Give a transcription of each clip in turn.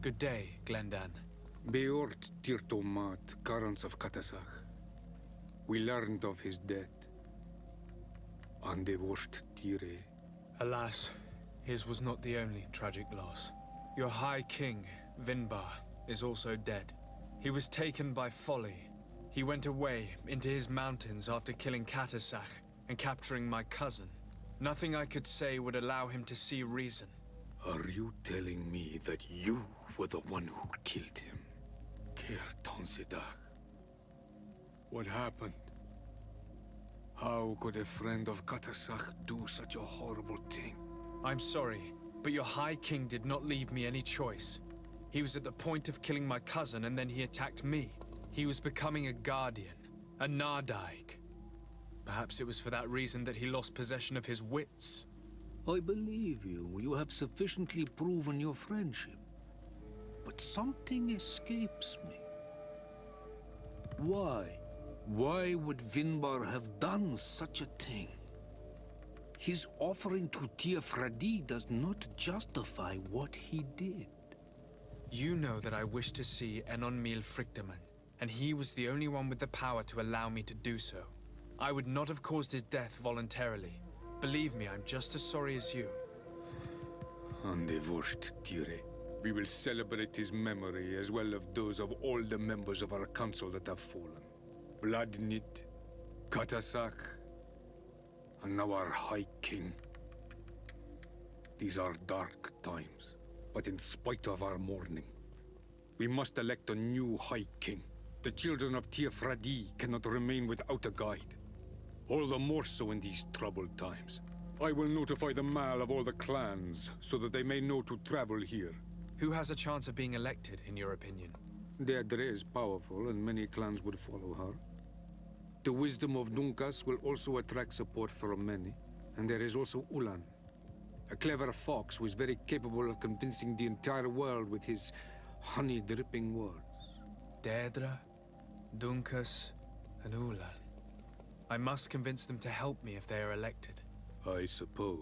Good day, Glendan. Beort Tirtomat, Karans of Katasach. We learned of his death. Andevost Tire. Alas, his was not the only tragic loss. Your High King, Vinbar, is also dead. He was taken by folly. He went away into his mountains after killing Katasach and capturing my cousin. Nothing I could say would allow him to see reason. Are you telling me that you were the one who killed him? Kertonsidach. What happened? How could a friend of Katasach do such a horrible thing? I'm sorry, but your High King did not leave me any choice. He was at the point of killing my cousin and then he attacked me. He was becoming a guardian, a Nardaig. Perhaps it was for that reason that he lost possession of his wits. I believe you. You have sufficiently proven your friendship. But something escapes me. Why? Why would Vinbar have done such a thing? His offering to Tiafradi does not justify what he did. You know that I wish to see Enonmil Frichtemann, and he was the only one with the power to allow me to do so. I would not have caused his death voluntarily. Believe me, I'm just as sorry as you. Andevost Tire. We will celebrate his memory as well as those of all the members of our council that have fallen. Vladnit, Katasach, and now our High King. These are dark times, but in spite of our mourning, we must elect a new High King. The children of Tiafradi cannot remain without a guide. All the more so in these troubled times. I will notify the Mal of all the clans, so that they may know to travel here. Who has a chance of being elected, in your opinion? Deirdre is powerful, and many clans would follow her. The wisdom of Dunkas will also attract support from many. And there is also Ulan, a clever fox who is very capable of convincing the entire world with his honey-dripping words. Deirdre, Dunkas, and Ulan. I must convince them to help me if they are elected. I suppose.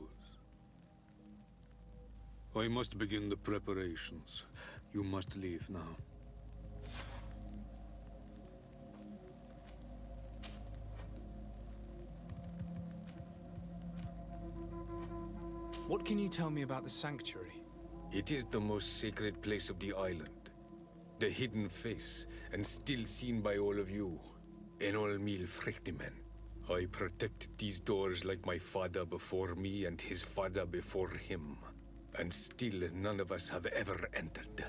I must begin the preparations. You must leave now. What can you tell me about the sanctuary? It is the most sacred place of the island. The hidden face, and still seen by all of you. Enolmil Frichtemann. I protect these doors like my father before me and his father before him. And still none of us have ever entered.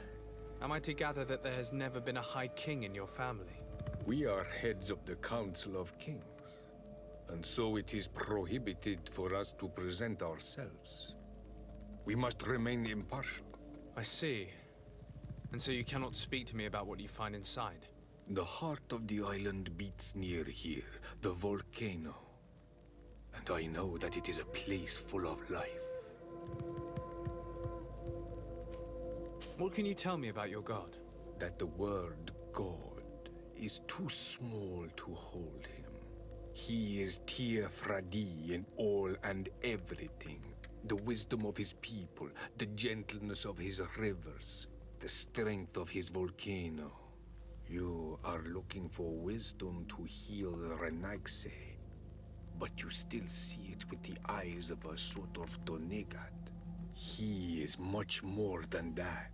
Am I to gather that there has never been a High King in your family? We are heads of the Council of Kings. And so it is prohibited for us to present ourselves. We must remain impartial. I see. And so you cannot speak to me about what you find inside? The heart of the island beats near here, the volcano. And I know that it is a place full of life. What can you tell me about your god? That the word God is too small to hold him. He is Tiafradi in all and everything. The wisdom of his people, the gentleness of his rivers, the strength of his volcano. You are looking for wisdom to heal the Renaigse, but you still see it with the eyes of a sort of Donegat. He is much more than that.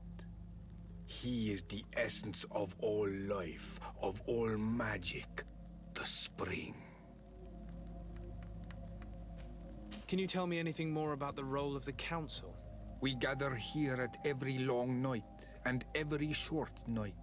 He is the essence of all life, of all magic, the spring. Can you tell me anything more about the role of the Council? We gather here at every long night and every short night.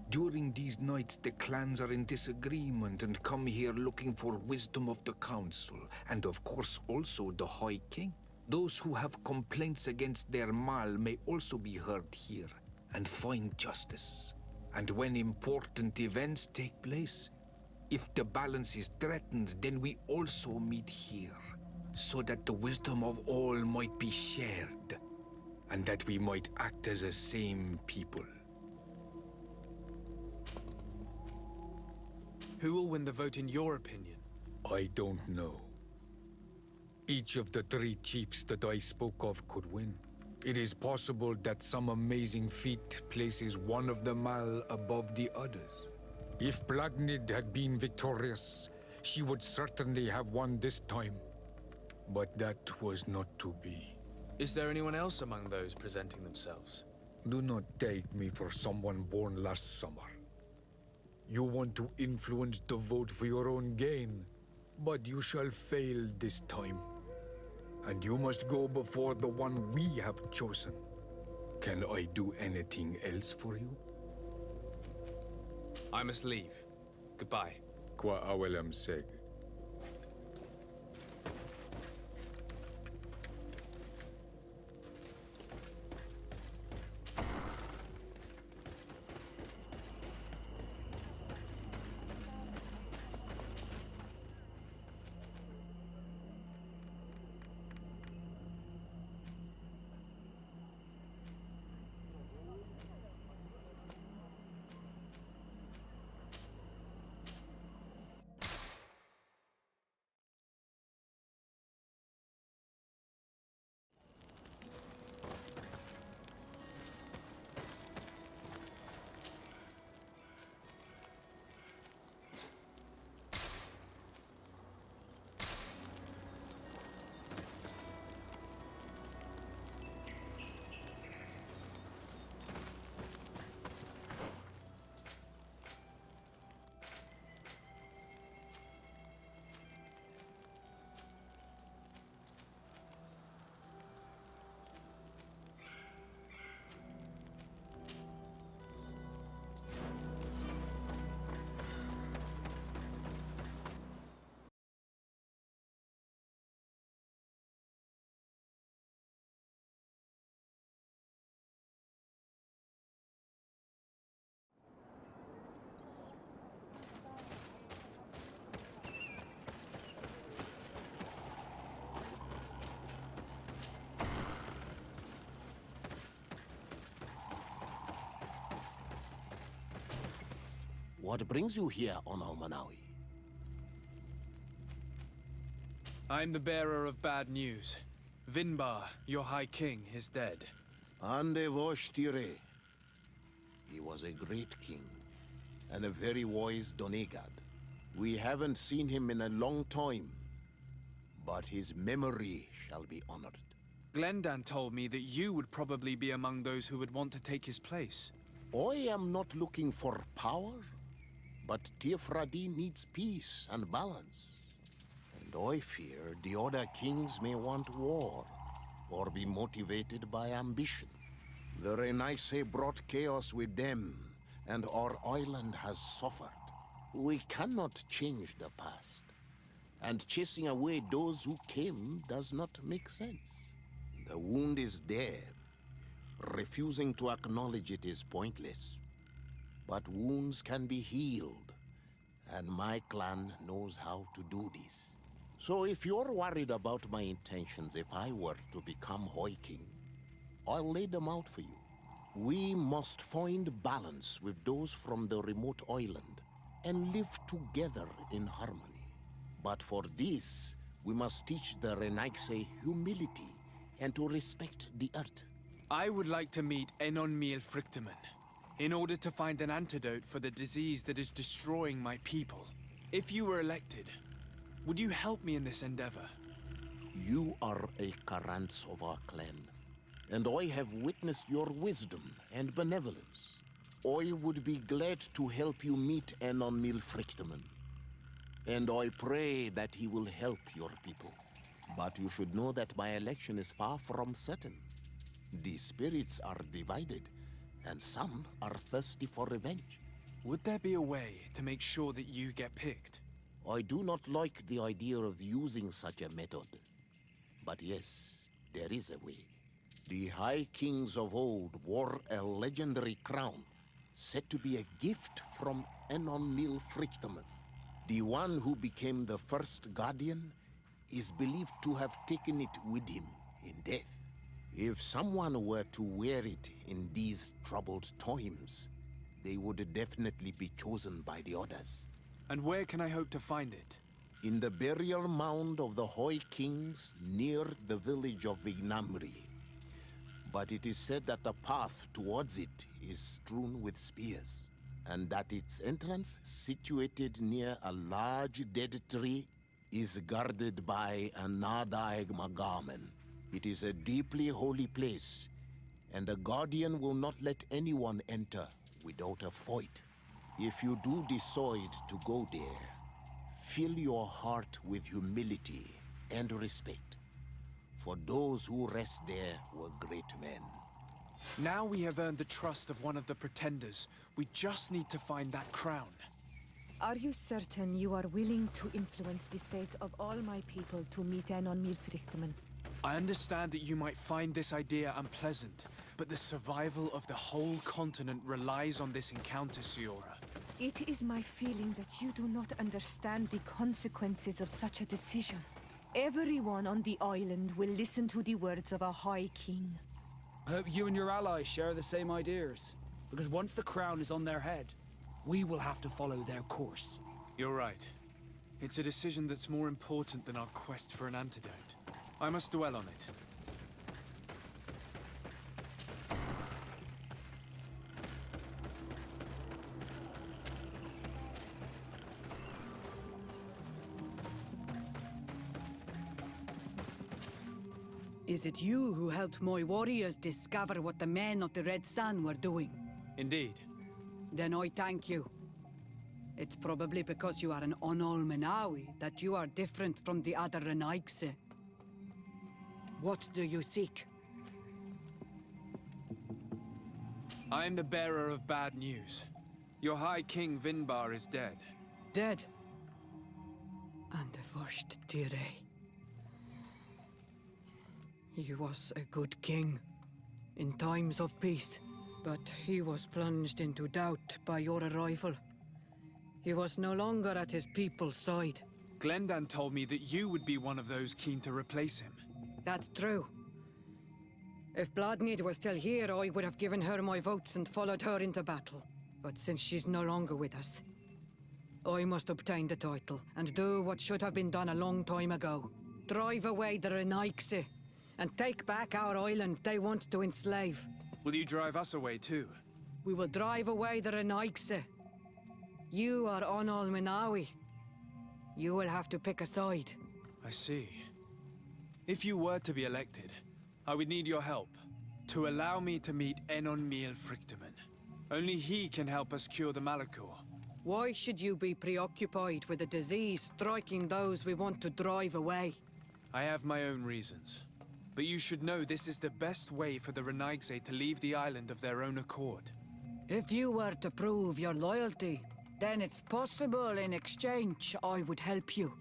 During these nights, the clans are in disagreement and come here looking for wisdom of the Council, and of course also the High King. Those who have complaints against their Mal may also be heard here and find justice. And when important events take place, if the balance is threatened, then we also meet here, so that the wisdom of all might be shared, and that we might act as a same people. Who will win the vote in your opinion? I don't know. Each of the 3 chiefs that I spoke of could win. It is possible that some amazing feat places one of the Mal above the others. If Blagnid had been victorious, she would certainly have won this time. But that was not to be. Is there anyone else among those presenting themselves? Do not take me for someone born last summer. You want to influence the vote for your own gain, but you shall fail this time. And you must go before the one we have chosen. Can I do anything else for you? I must leave. Goodbye. Qua awelam seg. What brings you here on Almanawi? I'm the bearer of bad news. Vinbar, your High King, is dead. Ande vosh tire. He was a great king, and a very wise Donegad. We haven't seen him in a long time, but his memory shall be honored. Glendan told me that you would probably be among those who would want to take his place. I am not looking for power, but Tirfradi needs peace and balance. And I fear the other kings may want war, or be motivated by ambition. The Renaisse brought chaos with them, and our island has suffered. We cannot change the past, and chasing away those who came does not make sense. The wound is there. Refusing to acknowledge it is pointless. But wounds can be healed, and my clan knows how to do this. So if you're worried about my intentions if I were to become High King, I'll lay them out for you. We must find balance with those from the remote island and live together in harmony. But for this, we must teach the Renaisse humility and to respect the earth. I would like to meet Enon Miel Frichtemann, in order to find an antidote for the disease that is destroying my people. If you were elected, would you help me in this endeavor? You are a Karants of our clan, and I have witnessed your wisdom and benevolence. I would be glad to help you meet Enon Miel Frichtemann, and I pray that he will help your people. But you should know that my election is far from certain. The spirits are divided, and some are thirsty for revenge. Would there be a way to make sure that you get picked? I do not like the idea of using such a method. But yes, there is a way. The High Kings of old wore a legendary crown, said to be a gift from Enon Miel Frichtemann. The one who became the first guardian is believed to have taken it with him in death. If someone were to wear it in these troubled times, they would definitely be chosen by the others. And where can I hope to find it? In the burial mound of the High Kings near the village of Vignamri. But it is said that the path towards it is strewn with spears, and that its entrance, situated near a large dead tree, is guarded by a Nadaig Magamen. It is a deeply holy place, and the Guardian will not let anyone enter without a fight. If you do decide to go there, fill your heart with humility and respect, for those who rest there were great men. Now we have earned the trust of one of the pretenders. We just need to find that crown. Are you certain you are willing to influence the fate of all my people to meet an on Milfrichterman? I understand that you might find this idea unpleasant, but the survival of the whole continent relies on this encounter, Siora. It is my feeling that you do not understand the consequences of such a decision. Everyone on the island will listen to the words of a High King. I hope you and your allies share the same ideas. Because once the crown is on their head, we will have to follow their course. You're right. It's a decision that's more important than our quest for an antidote. I must dwell on it. Is it you who helped my warriors discover what the men of the Red Sun were doing? Indeed. Then I thank you. It's probably because you are an Onol that you are different from the other Renaigse. What do you seek? I am the bearer of bad news. Your High King Vinbar is dead. Dead. And the first Tire. He was a good king in times of peace, but he was plunged into doubt by your arrival. He was no longer at his people's side. Glendan told me that you would be one of those keen to replace him. That's true. If Bloodmead were still here, I would have given her my votes and followed her into battle. But since she's no longer with us, I must obtain the title and do what should have been done a long time ago. Drive away the Renaigse and take back our island they want to enslave. Will you drive us away too? We will drive away the Renaigse. You are Onol Menawi. You will have to pick a side. I see. If you were to be elected, I would need your help to allow me to meet Enon Miel Frichtemann. Only he can help us cure the Malachor. Why should you be preoccupied with a disease striking those we want to drive away? I have my own reasons. But you should know this is the best way for the Renaigse to leave the island of their own accord. If you were to prove your loyalty, then it's possible in exchange I would help you.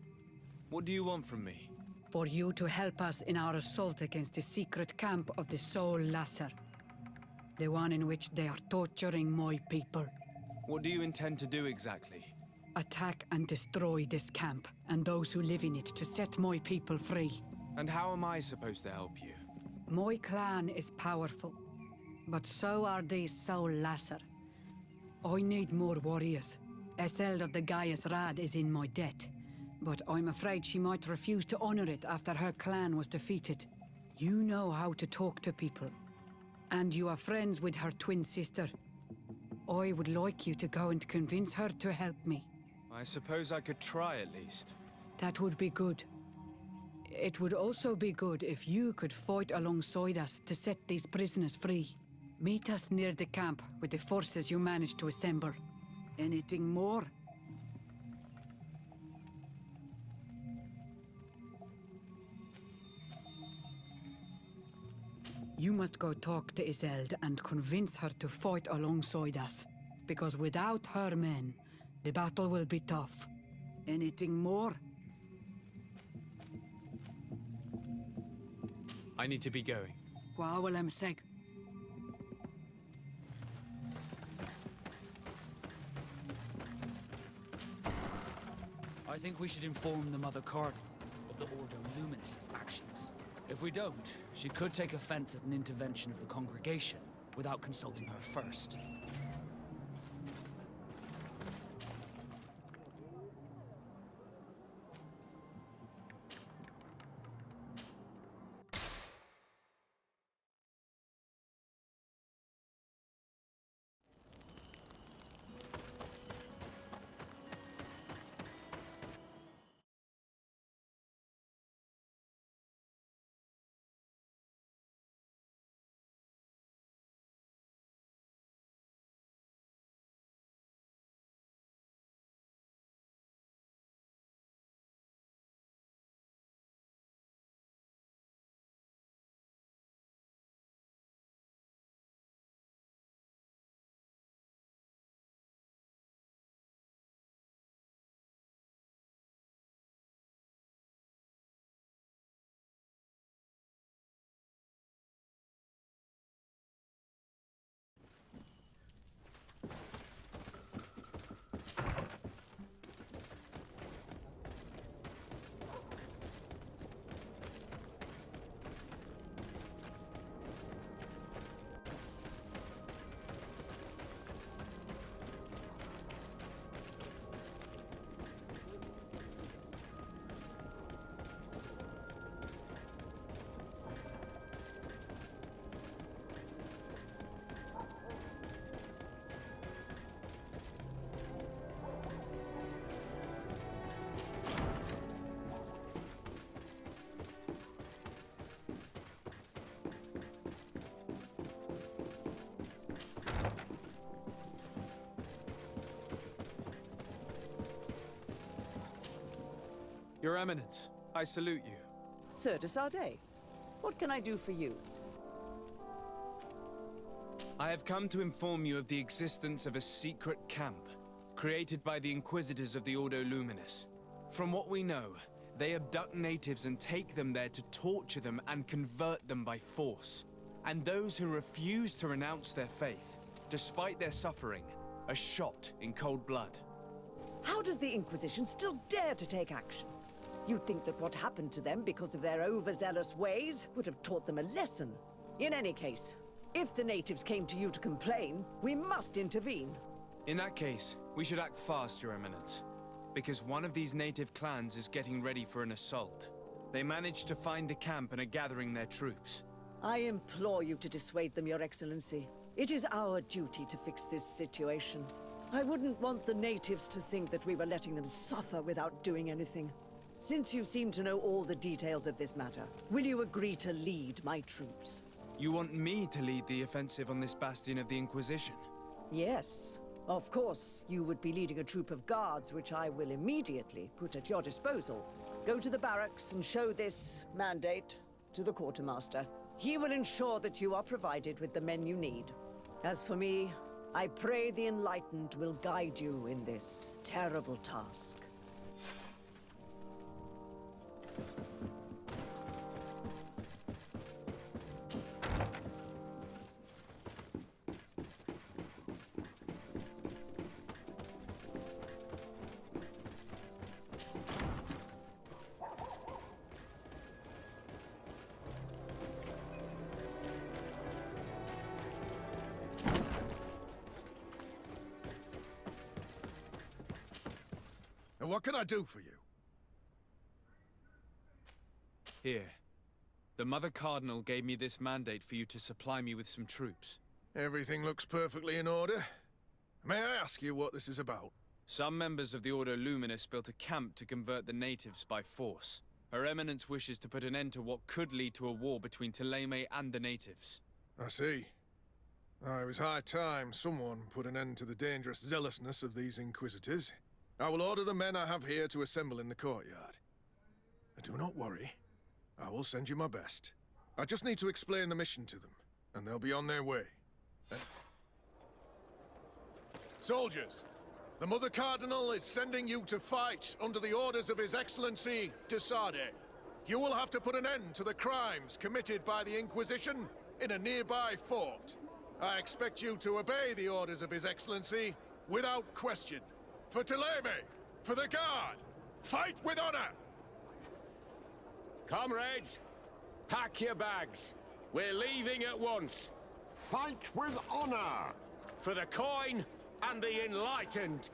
What do you want from me? For you to help us in our assault against the secret camp of the Soul Lasser. The one in which they are torturing my people. What do you intend to do exactly? Attack and destroy this camp, and those who live in it to set my people free. And how am I supposed to help you? My clan is powerful, but so are these Soul Lasser. I need more warriors. Eseld of the Gaius Rad is in my debt, but I'm afraid she might refuse to honor it after her clan was defeated. You know how to talk to people, and you are friends with her twin sister. I would like you to go and convince her to help me. I suppose I could try at least. That would be good. It would also be good if you could fight alongside us to set these prisoners free. Meet us near the camp with the forces you managed to assemble. Anything more? You must go talk to Iseld and convince her to fight alongside us. Because without her men, the battle will be tough. Anything more? I need to be going. Seg. I think we should inform the Mother Cardinal of the Ordo Luminis' actions. If we don't, she could take offense at an intervention of the congregation without consulting her first. Your Eminence, I salute you. Sir de Sardet, what can I do for you? I have come to inform you of the existence of a secret camp, created by the Inquisitors of the Ordo Luminis. From what we know, they abduct natives and take them there to torture them and convert them by force. And those who refuse to renounce their faith, despite their suffering, are shot in cold blood. How does the Inquisition still dare to take action? You'd think that what happened to them because of their overzealous ways would have taught them a lesson. In any case, if the natives came to you to complain, we must intervene. In that case, we should act fast, Your Eminence. Because one of these native clans is getting ready for an assault. They managed to find the camp and are gathering their troops. I implore you to dissuade them, Your Excellency. It is our duty to fix this situation. I wouldn't want the natives to think that we were letting them suffer without doing anything. Since you seem to know all the details of this matter, will you agree to lead my troops? You want me to lead the offensive on this bastion of the Inquisition? Yes. Of course, you would be leading a troop of guards, which I will immediately put at your disposal. Go to the barracks and show this mandate to the quartermaster. He will ensure that you are provided with the men you need. As for me, I pray the Enlightened will guide you in this terrible task. And what can I do for you? Here. The Mother Cardinal gave me this mandate for you to supply me with some troops. Everything looks perfectly in order. May I ask you what this is about? Some members of the Ordo Luminis built a camp to convert the natives by force. Her Eminence wishes to put an end to what could lead to a war between Thélème and the natives. I see. It was high time someone put an end to the dangerous zealousness of these Inquisitors. I will order the men I have here to assemble in the courtyard. Do not worry. I will send you my best. I just need to explain the mission to them, and they'll be on their way. Soldiers, the Mother Cardinal is sending you to fight under the orders of His Excellency, de Sardet. You will have to put an end to the crimes committed by the Inquisition in a nearby fort. I expect you to obey the orders of His Excellency without question. For Thélème! For the Guard! Fight with honor! Comrades, pack your bags. We're leaving at once. Fight with honor! For the coin and the enlightened.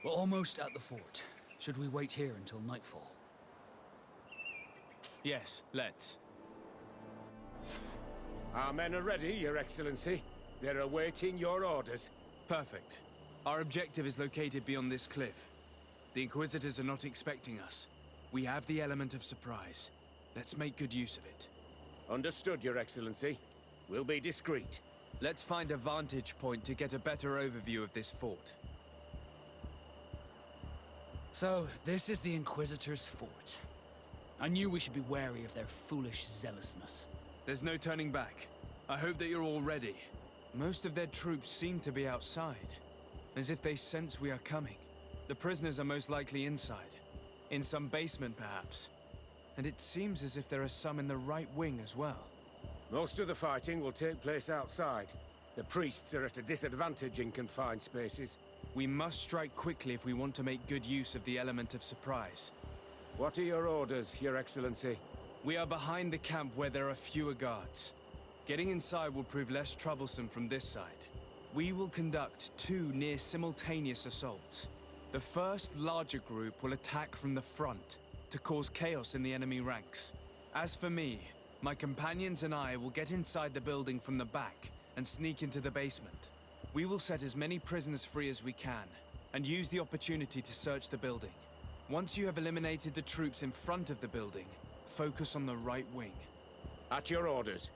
We're almost at the fort. Should we wait here until nightfall? Yes, let's. Our men are ready, Your Excellency. They're awaiting your orders. Perfect. Our objective is located beyond this cliff. The Inquisitors are not expecting us. We have the element of surprise. Let's make good use of it. Understood, Your Excellency. We'll be discreet. Let's find a vantage point to get a better overview of this fort. So, this is the Inquisitor's fort. I knew we should be wary of their foolish zealousness. There's no turning back. I hope that you're all ready. Most of their troops seem to be outside, as if they sense we are coming. The prisoners are most likely inside, in some basement perhaps. And it seems as if there are some in the right wing as well. Most of the fighting will take place outside. The priests are at a disadvantage in confined spaces. We must strike quickly if we want to make good use of the element of surprise. What are your orders, Your Excellency? We are behind the camp where there are fewer guards. Getting inside will prove less troublesome from this side. We will conduct 2 near-simultaneous assaults. The first larger group will attack from the front to cause chaos in the enemy ranks. As for me, my companions and I will get inside the building from the back and sneak into the basement. We will set as many prisoners free as we can and use the opportunity to search the building. Once you have eliminated the troops in front of the building, focus on the right wing. At your orders.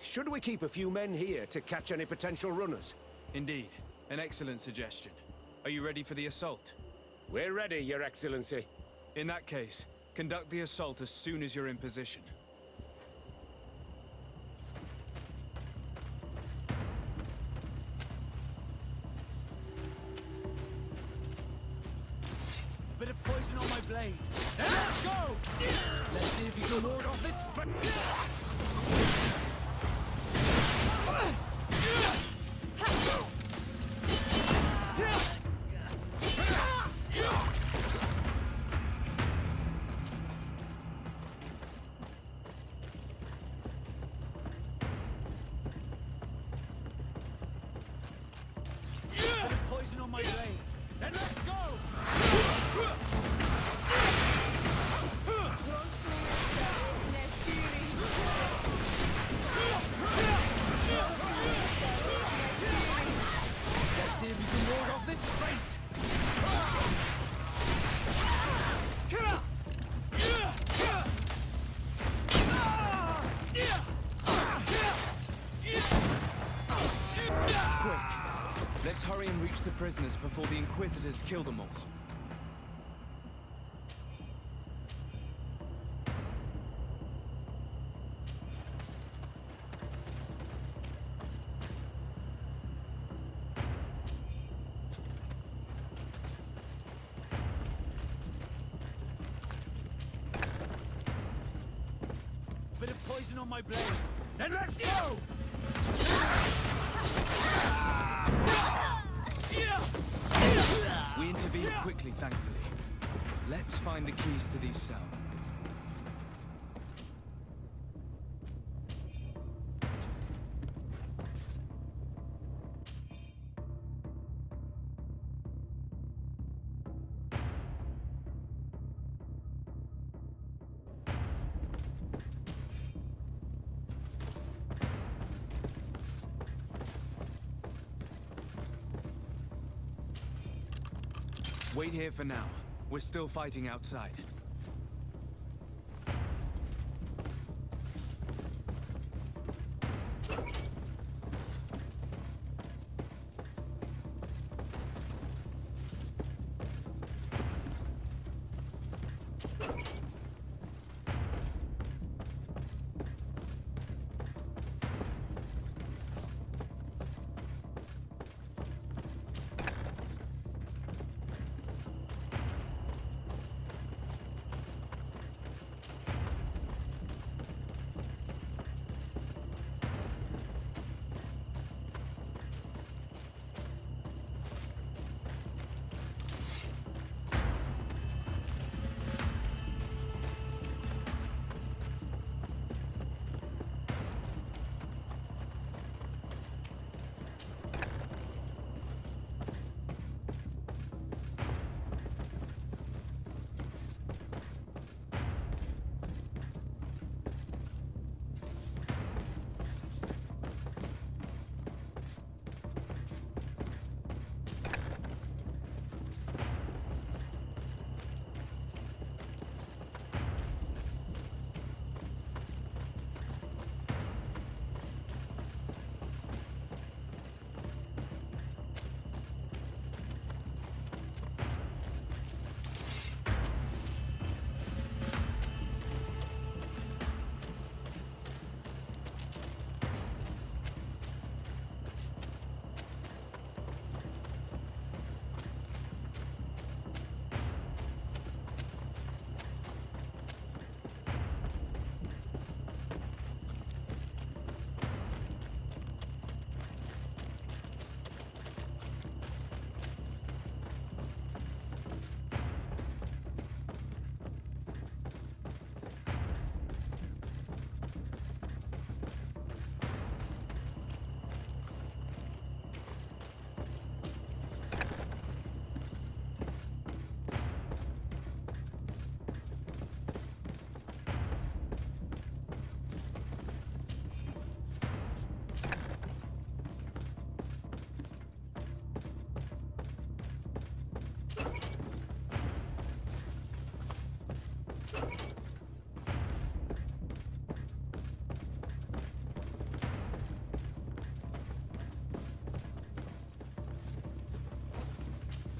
Should we keep a few men here to catch any potential runners? Indeed, an excellent suggestion. Are you ready for the assault? We're ready, Your Excellency. In that case, conduct the assault as soon as you're in position. Bit of poison on my blade. Then let's go! Let's see if you can ward off this poison on my blade. Then let's go! Let's see if you can ward off this fate! Quick! Let's hurry and reach the prisoners before the Inquisitors kill them all. Bit of poison on my blade. Then let's go! We intervened quickly, thankfully. Let's find the keys to these cells. Wait here for now. We're still fighting outside.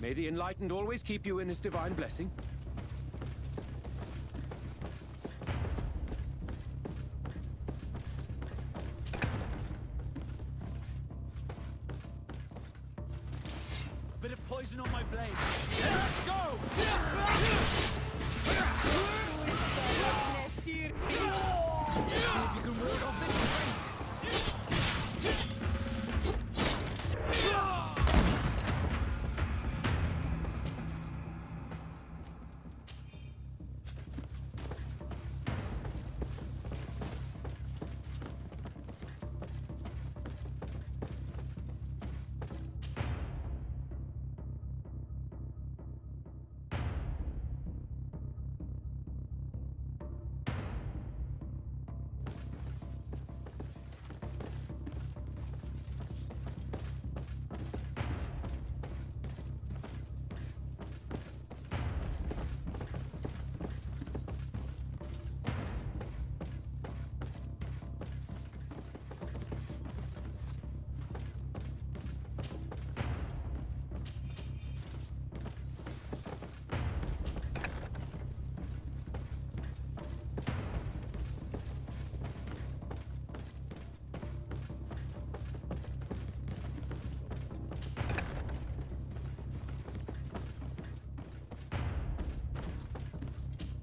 May the Enlightened always keep you in his divine blessing. Bit of poison on my blade. Let's go! See if you can ward off this fate.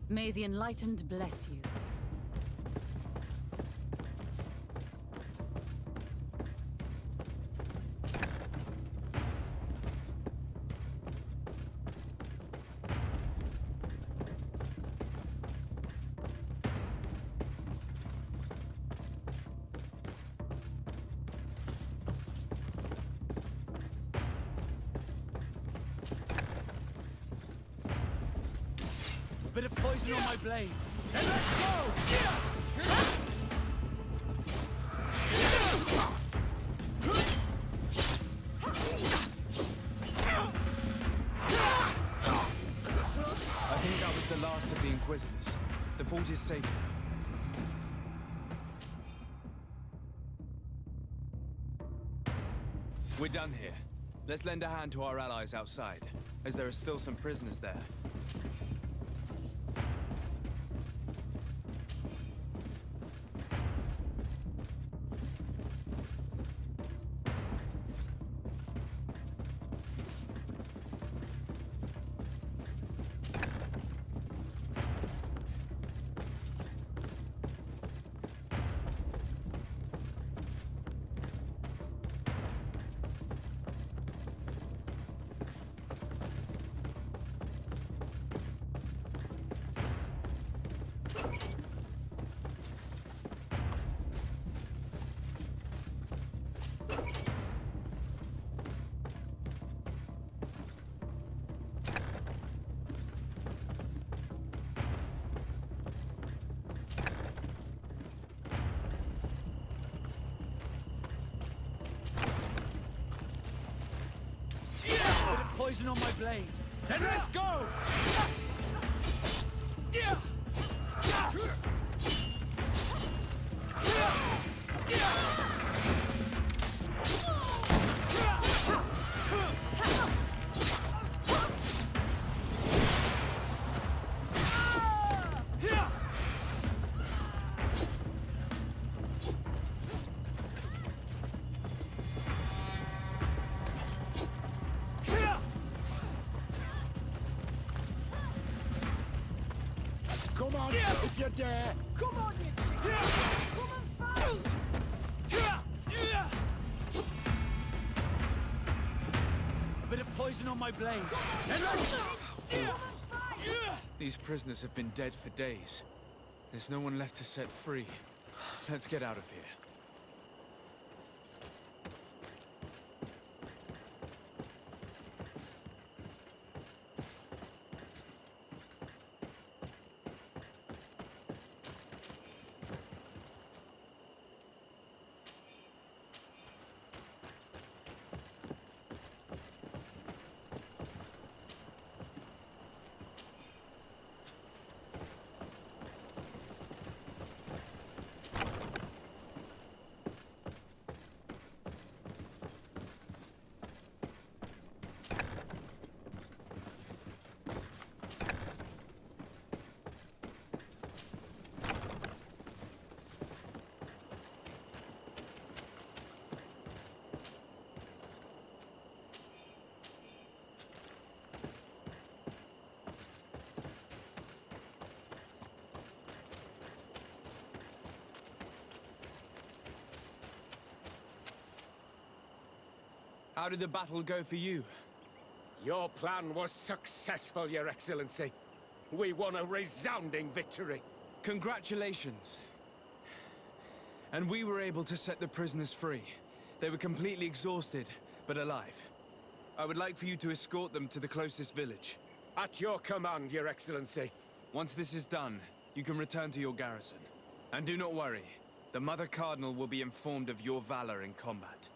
May the Enlightened bless you. Bit of poison on my blade. And let's go! I think that was the last of the Inquisitors. The fort is safe now. We're done here. Let's lend a hand to our allies outside, as there are still some prisoners there. Poison on my blade. Then let's go! Come on, if you dare! Come on, you chicken! Come and fight! A bit of poison on my blade. And let's These prisoners have been dead for days. There's no one left to set free. Let's get out of here. How did the battle go for you? Your plan was successful, Your Excellency. We won a resounding victory. Congratulations. And we were able to set the prisoners free. They were completely exhausted, but alive. I would like for you to escort them to the closest village. At your command, Your Excellency. Once this is done, you can return to your garrison. And do not worry, the Mother Cardinal will be informed of your valor in combat.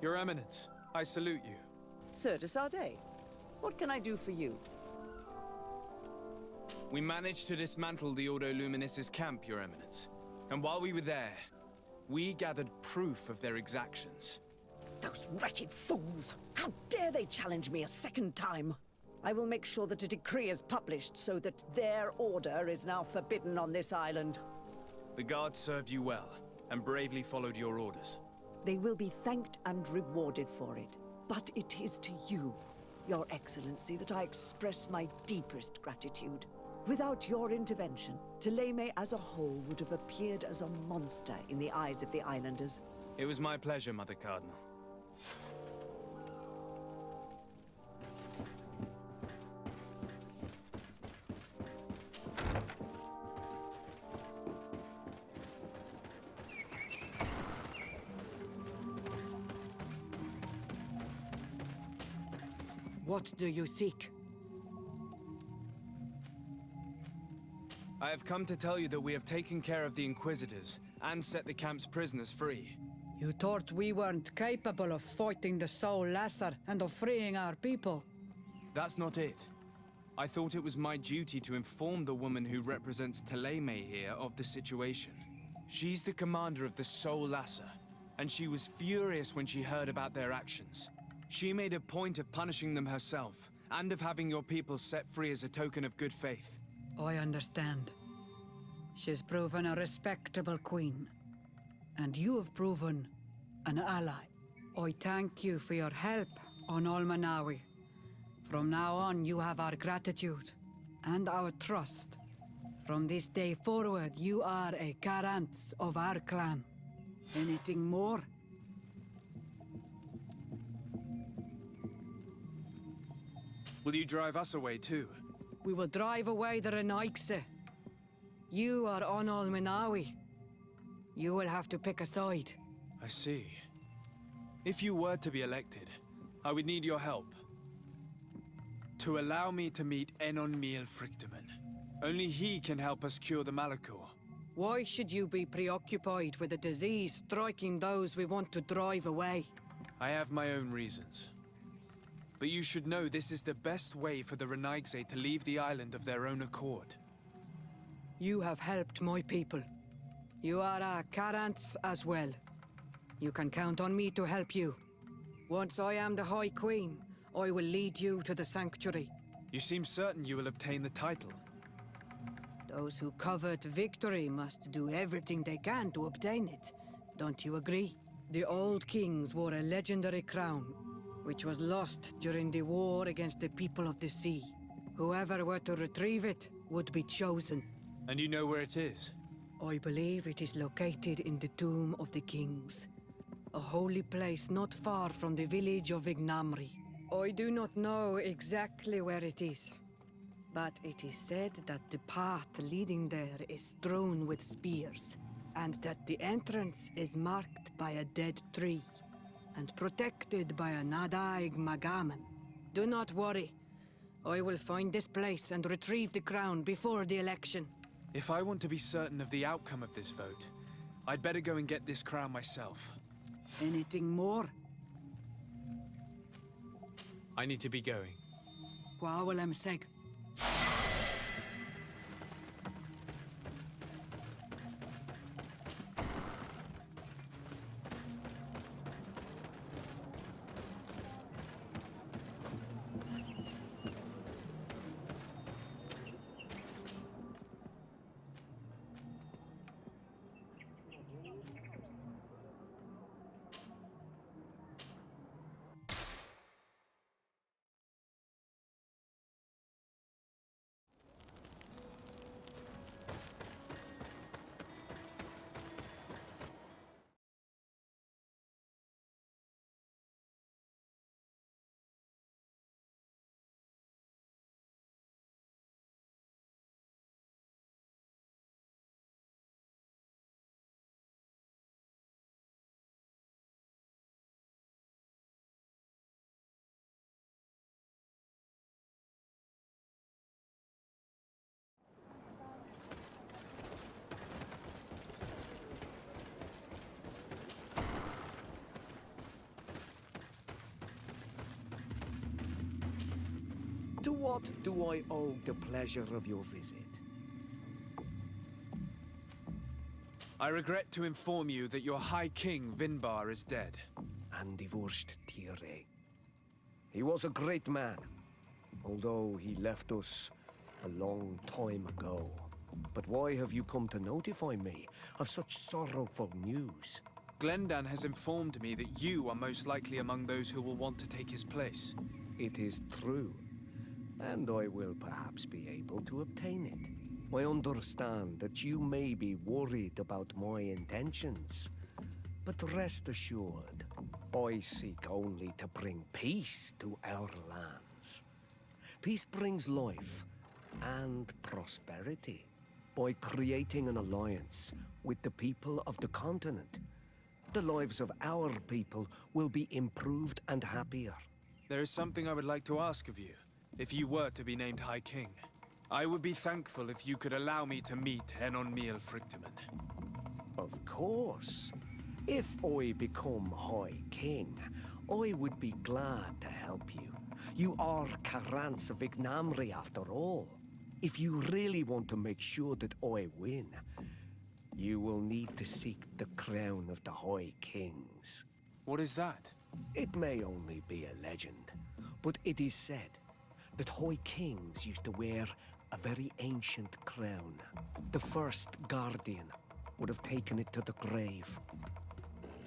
Your Eminence, I salute you. Sir de Sardet, what can I do for you? We managed to dismantle the Ordo Luminis' camp, Your Eminence. And while we were there, we gathered proof of their exactions. Those wretched fools! How dare they challenge me a second time? I will make sure that a decree is published so that their order is now forbidden on this island. The guards served you well, and bravely followed your orders. They will be thanked and rewarded for it. But it is to you, Your Excellency, that I express my deepest gratitude. Without your intervention, Thélème as a whole would have appeared as a monster in the eyes of the islanders. It was my pleasure, Mother Cardinal. What do you seek? I have come to tell you that we have taken care of the Inquisitors and set the camp's prisoners free. You thought we weren't capable of fighting the Soul Lasser and of freeing our people? That's not it. I thought it was my duty to inform the woman who represents Thélème here of the situation. She's the commander of the Soul Lasser, and she was furious when she heard about their actions. She made a point of punishing them herself, and of having your people set free as a token of good faith. I understand. She's proven a respectable queen. And you have proven an ally. I thank you for your help on Almanawi. From now on, you have our gratitude and our trust. From this day forward, you are a Carants of our clan. Anything more? Will you drive us away too? We will drive away the Renaigse. You are Onol Minawi. You will have to pick a side. I see. If you were to be elected, I would need your help. To allow me to meet Enon Miel Frictamen. Only he can help us cure the Malachor. Why should you be preoccupied with a disease striking those we want to drive away? I have my own reasons. But you should know this is the best way for the Renaigse to leave the island of their own accord. You have helped my people. You are our Carants as well. You can count on me to help you. Once I am the High Queen, I will lead you to the sanctuary. You seem certain you will obtain the title. Those who covet victory must do everything they can to obtain it. Don't you agree? The old kings wore a legendary crown, which was lost during the war against the people of the sea. Whoever were to retrieve it would be chosen. And you know where it is? I believe it is located in the Tomb of the Kings, a holy place not far from the village of Vignamri. I do not know exactly where it is, but it is said that the path leading there is strewn with spears, and that the entrance is marked by a dead tree, and protected by a Nadaig Magaman. Do not worry. I will find this place and retrieve the crown before the election. If I want to be certain of the outcome of this vote, I'd better go and get this crown myself. Anything more? I need to be going. Wawalem Seg. To what do I owe the pleasure of your visit? I regret to inform you that your High King, Vinbar, is dead. And divorced Tire. He was a great man, although he left us a long time ago. But why have you come to notify me of such sorrowful news? Glendan has informed me that you are most likely among those who will want to take his place. It is true, and I will perhaps be able to obtain it. I understand that you may be worried about my intentions, but rest assured, I seek only to bring peace to our lands. Peace brings life and prosperity. By creating an alliance with the people of the continent, the lives of our people will be improved and happier. There is something I would like to ask of you, if you were to be named High King. I would be thankful if you could allow me to meet Enon Miel Frictamen. Of course. If I become High King, I would be glad to help you. You are Carants of Vignamri after all. If you really want to make sure that I win, you will need to seek the crown of the High Kings. What is that? It may only be a legend, but it is said that High Kings used to wear a very ancient crown. The first Guardian would have taken it to the grave.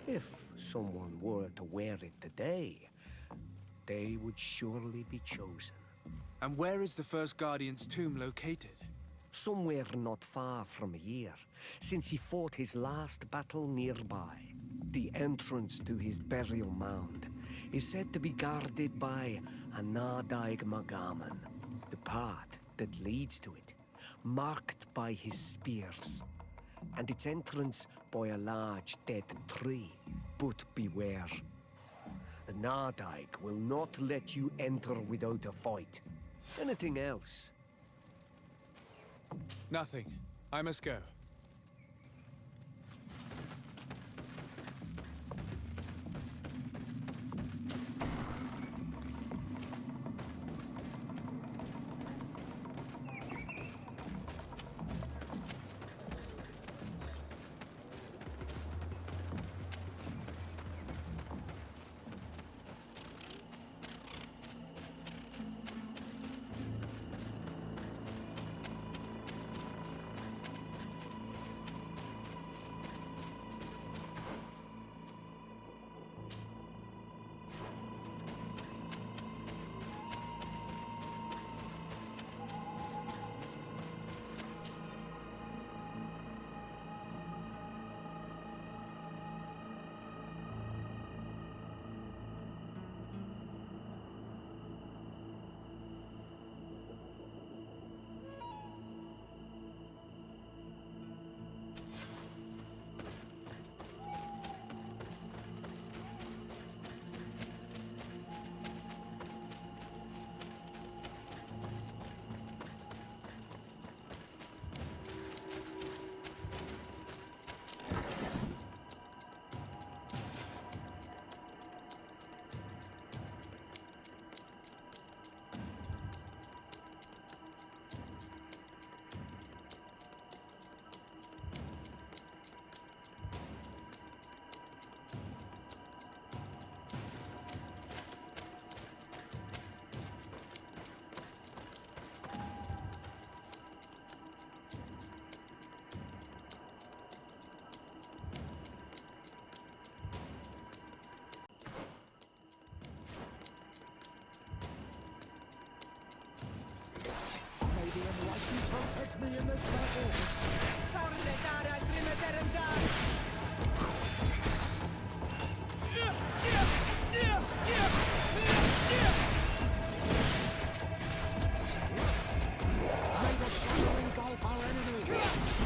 If someone were to wear it today, they would surely be chosen. And where is the first Guardian's tomb located? somewhere not far from here, since he fought his last battle nearby. The entrance to his burial mound is said to be guarded by a Nadaig Magaman, the path that leads to it, marked by his spears, and its entrance by a large dead tree. But beware. The Nadaig will not let you enter without a fight. Anything else? Nothing. I must go. Protect me in this battle! Cara, May the fire engulf our enemies!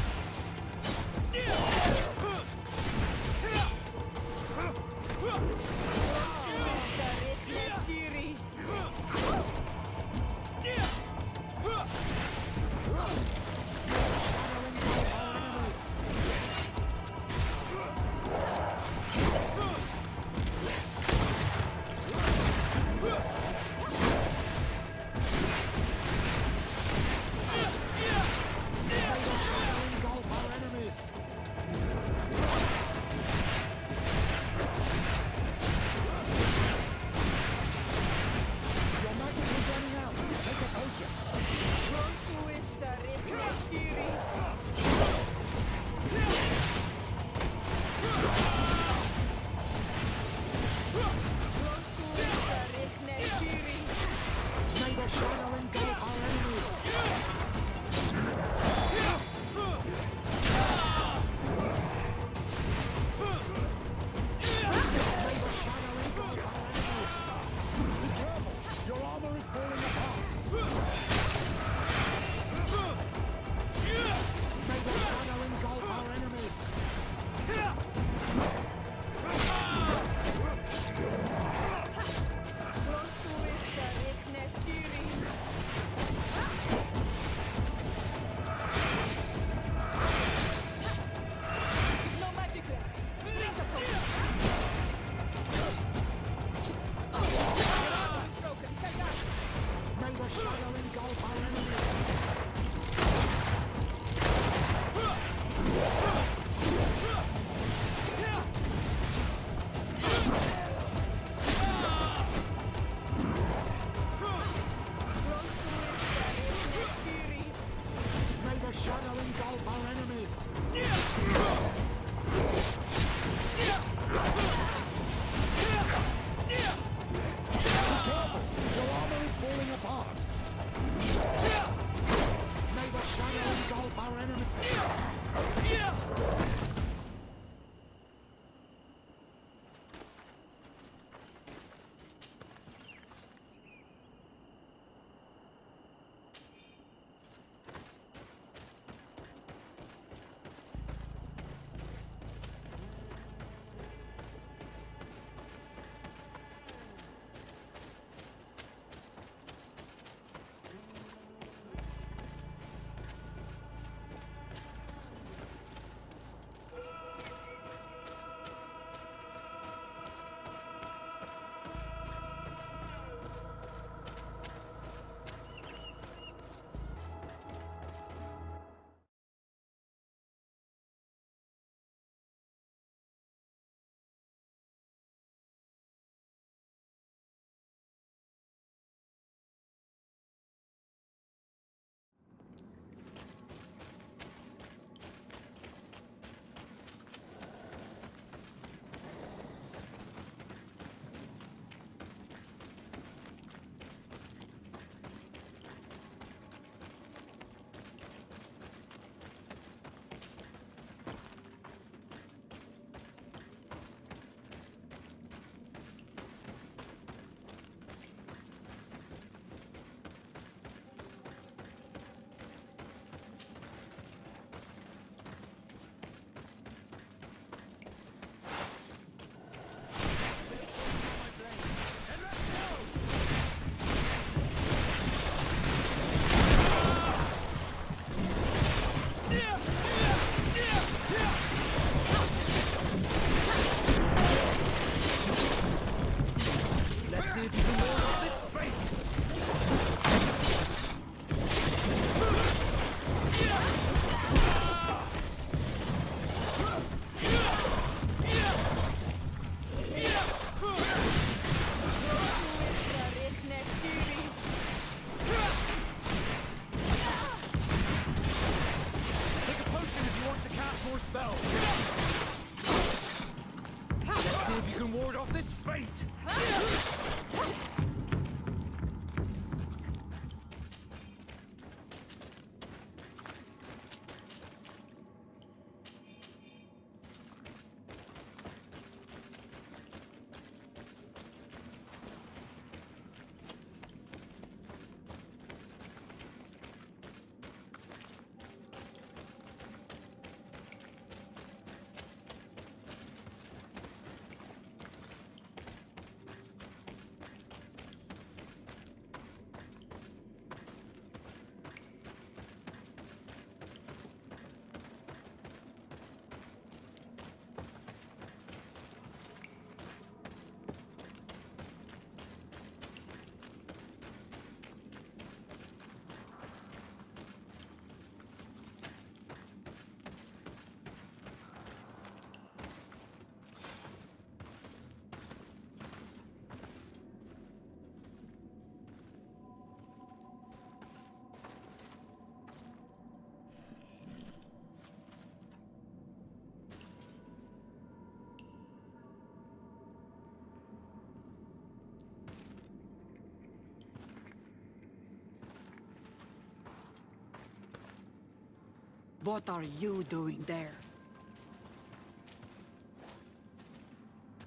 What are you doing there?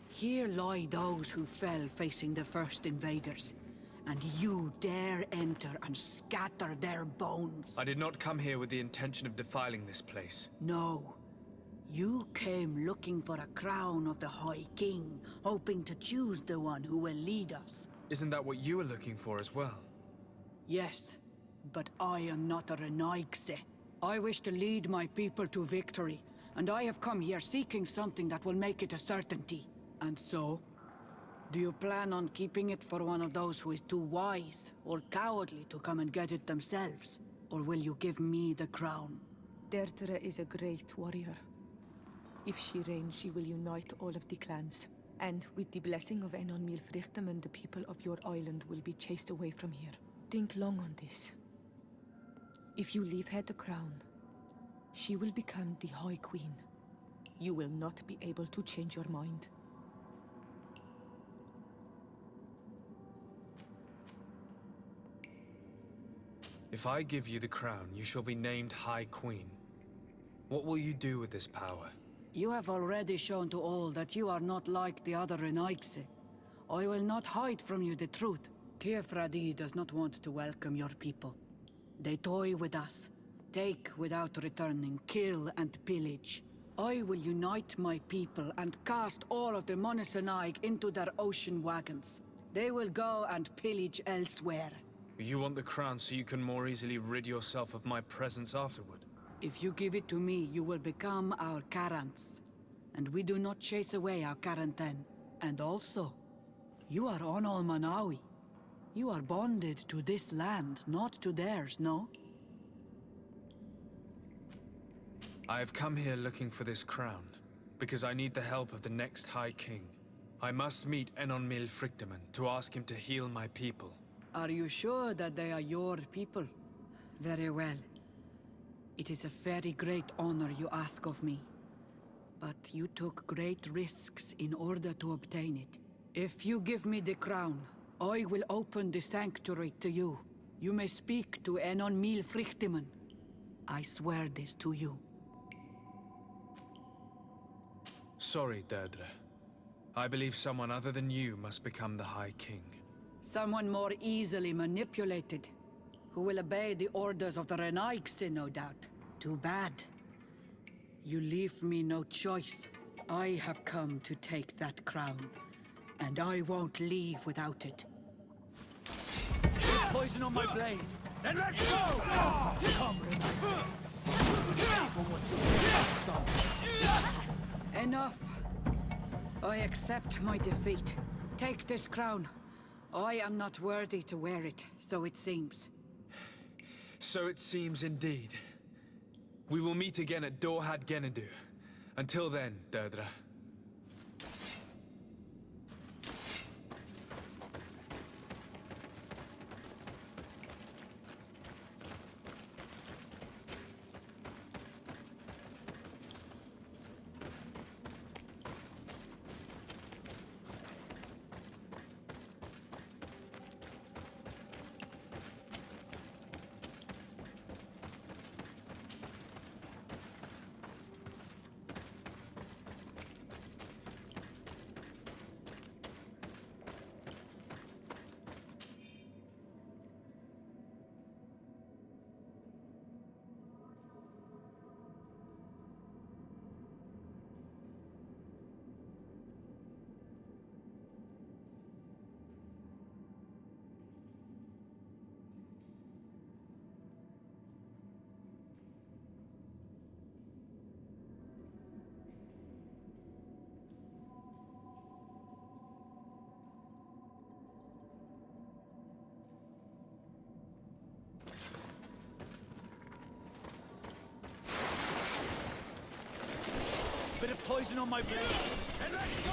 Here lie those who fell facing the first invaders, and you dare enter and scatter their bones. I did not come here with the intention of defiling this place. No. You came looking for a crown of the High King, hoping to choose the one who will lead us. Isn't that what you were looking for as well? Yes, but I am not a Renaigse. I wish to lead my people to victory, and I have come here seeking something that will make it a certainty. And so, do you plan on keeping it for one of those who is too wise or cowardly to come and get it themselves? Or will you give me the crown? Dertera is a great warrior. If she reigns, she will unite all of the clans. And with the blessing of Enon Milfrichtem, the people of your island will be chased away from here. Think long on this. If you leave her the crown, she will become the High Queen. You will not be able to change your mind. If I give you the crown, you shall be named High Queen. What will you do with this power? You have already shown to all that you are not like the other Renaigse. I will not hide from you the truth. Teofradi does not want to welcome your people. They toy with us, take without returning, kill and pillage. I will unite my people and cast all of the Monesenaig into their ocean wagons. They will go and pillage elsewhere. You want the crown so you can more easily rid yourself of my presence afterward? If you give it to me, you will become our Karants. And we do not chase away our Karanten. And also, you are on Manawi. You are bonded to this land, not to theirs, no? I have come here looking for this crown, because I need the help of the next High King. I must meet Enonmil Frichtemann to ask him to heal my people. Are you sure that they are your people? Very well. It is a very great honor you ask of me. But you took great risks in order to obtain it. If you give me the crown, I will open the sanctuary to you. You may speak to Enonmil Frichtemann. I swear this to you. Sorry, Deirdre. I believe someone other than you must become the High King. Someone more easily manipulated, who will obey the orders of the Renaigse, no doubt. Too bad. You leave me no choice. I have come to take that crown, and I won't leave without it. There's poison on my blade. Then let's go! Come, Renaigse. Pay for what you have done. Enough. I accept my defeat. Take this crown. I am not worthy to wear it, so it seems. So it seems indeed. We will meet again at Dorhad Genadu. Until then, Deirdre. Bit of poison on my blade. And let's go!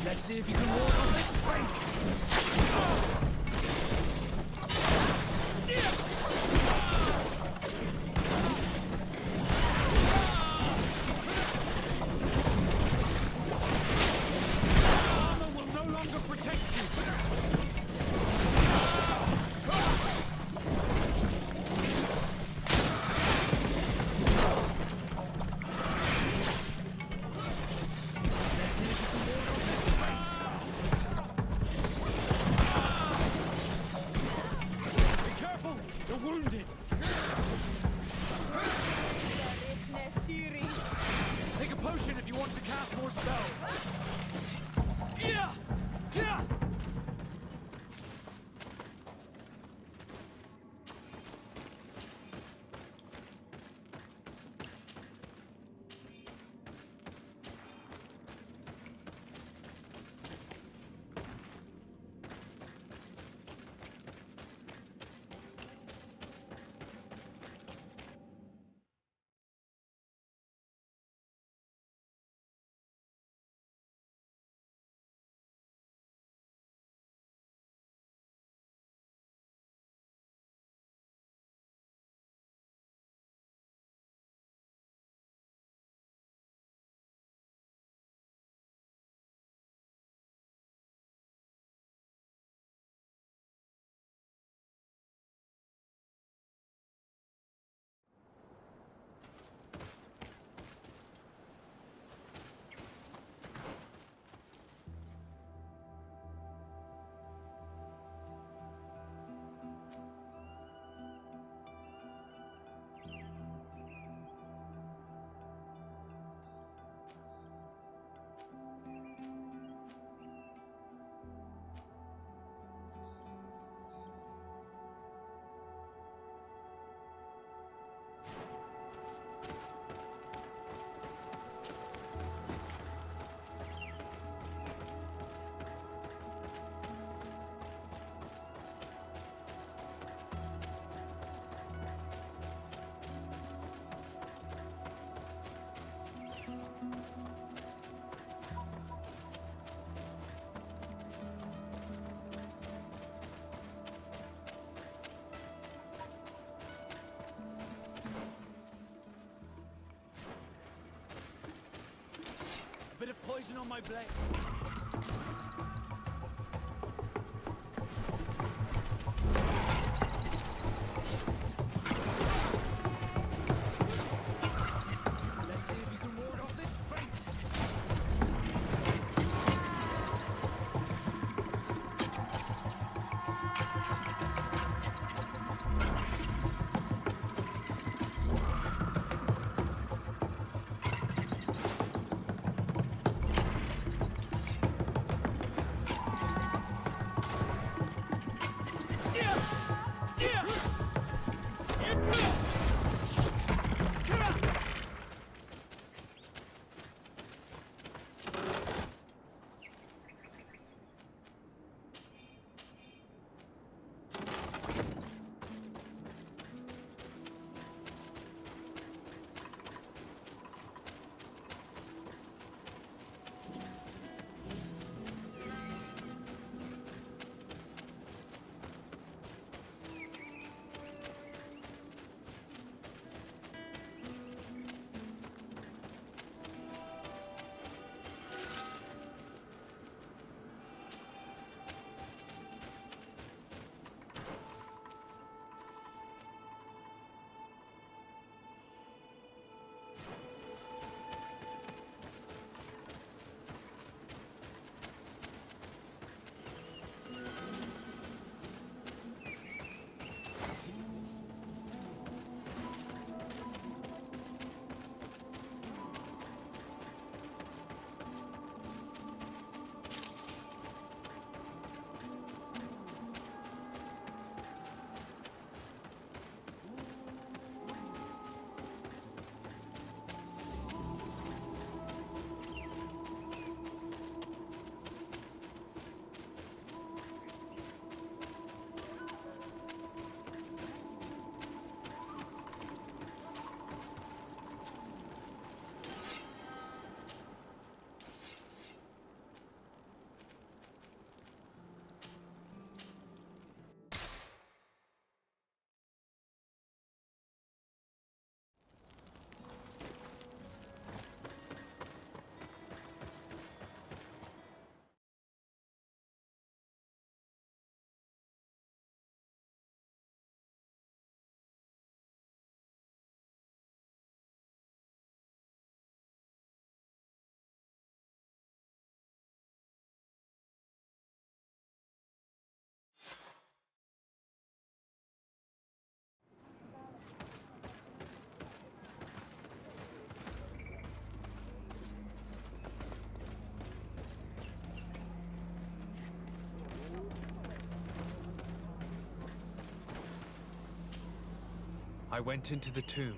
Let's see if you can ward off this fate. Armor will no longer protect you. Wounded! Take a potion if you want to cast more spells! Yeah! Yeah! poison on my blade. Let's see if you can ward off this fate. I went into the tomb.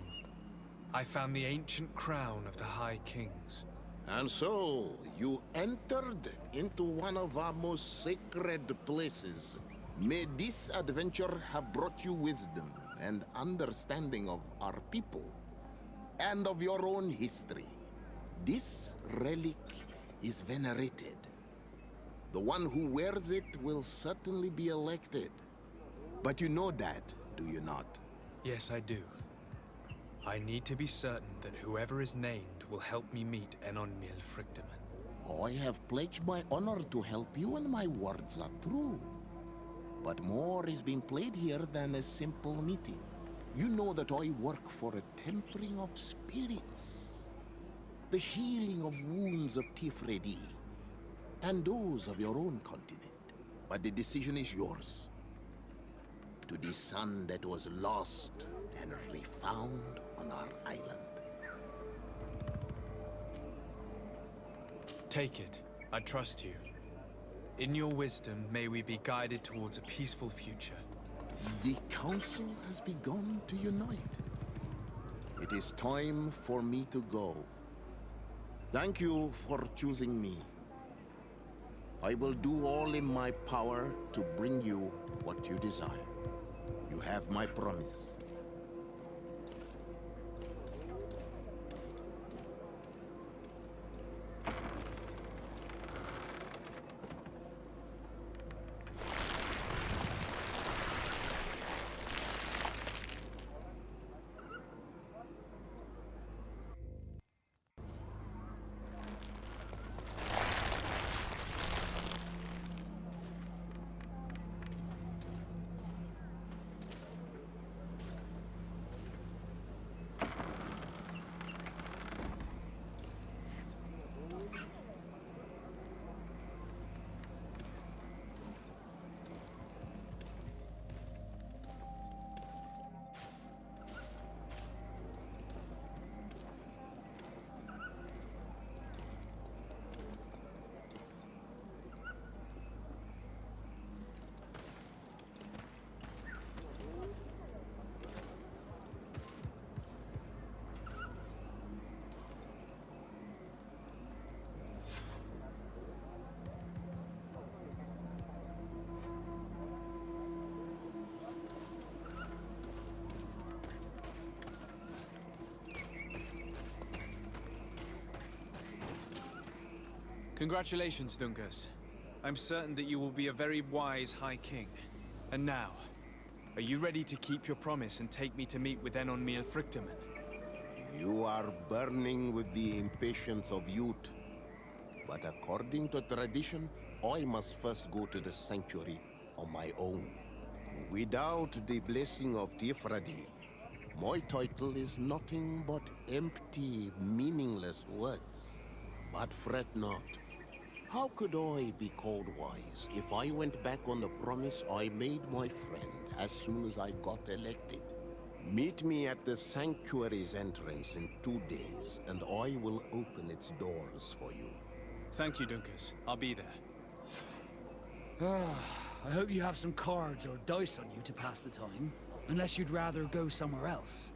I found the ancient crown of the High Kings. And so, you entered into one of our most sacred places. May this adventure have brought you wisdom and understanding of our people and of your own history. This relic is venerated. The one who wears it will certainly be elected. But you know that, do you not? Yes, I do. I need to be certain that whoever is named will help me meet Enonmil Frichtemann. I have pledged my honor to help you, and my words are true. But more is being played here than a simple meeting. You know that I work for a tempering of spirits, the healing of wounds of Tifredi, and those of your own continent. But the decision is yours. To the son that was lost and refound on our island. Take it. I trust you. In your wisdom, may we be guided towards a peaceful future. The council has begun to unite. It is time for me to go. Thank you for choosing me. I will do all in my power to bring you what you desire. You have my promise. Congratulations, Dunkas. I'm certain that you will be a very wise High King. And now, are you ready to keep your promise and take me to meet with Enon Miel Frichtemann? You are burning with the impatience of youth. But according to tradition, I must first go to the sanctuary on my own. Without the blessing of Tifradi, my title is nothing but empty, meaningless words. But fret not. How could I be called wise if I went back on the promise I made my friend as soon as I got elected? Meet me at the sanctuary's entrance in 2 days, and I will open its doors for you. Thank you, Dunkas. I'll be there. I hope you have some cards or dice on you to pass the time. Unless you'd rather go somewhere else.